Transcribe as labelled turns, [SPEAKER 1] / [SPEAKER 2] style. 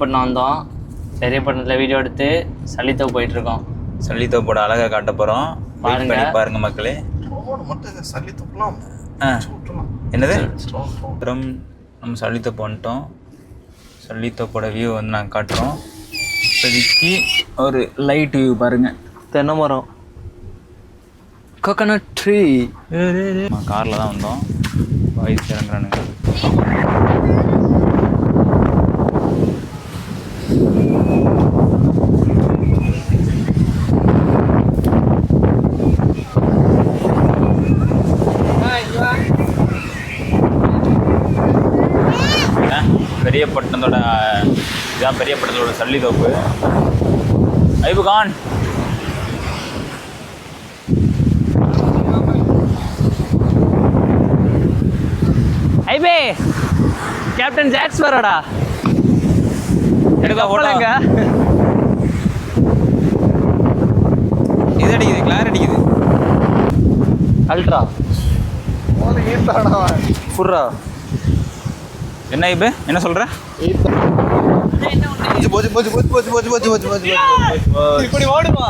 [SPEAKER 1] பண்ண வந்தோம். பெரியப்பட்டினத்தில் வீடியோ எடுத்து சளித்தோப்பு போயிட்டுருக்கோம்.
[SPEAKER 2] சளித்தோப்போட அழகை காட்ட போகிறோம். பாருங்க மக்களே. என்னது அப்புறம் நம்ம சளித்தோப்பு வந்துட்டோம். சளித்தோப்போட வியூ வந்து நாங்கள் காட்டுறோம். இப்போதைக்கு ஒரு லைட் வியூ பாருங்கள்.
[SPEAKER 1] தென்னை மரம், கோகனட் ட்ரீ.
[SPEAKER 2] காரில் தான் வந்தோம். வாய்ஸ் இறங்குறானுங்க. பெரியப்பட்டினத்தோட இதுதான் பெரியப்பட்டினத்தோட சல்லித்தோப்பு. ஐபுகான்
[SPEAKER 1] ஐபே கேப்டன் ஜாக்ஸ் வரடா.
[SPEAKER 2] எடுக்க போடுங்க. இது அடிக்குது, கிளார் அடிக்குது.
[SPEAKER 1] அல்ட்ரா ஃபுர்ரா.
[SPEAKER 2] என்ன ஐபு என்ன சொல்ற?
[SPEAKER 1] இப்படி ஓடுமா?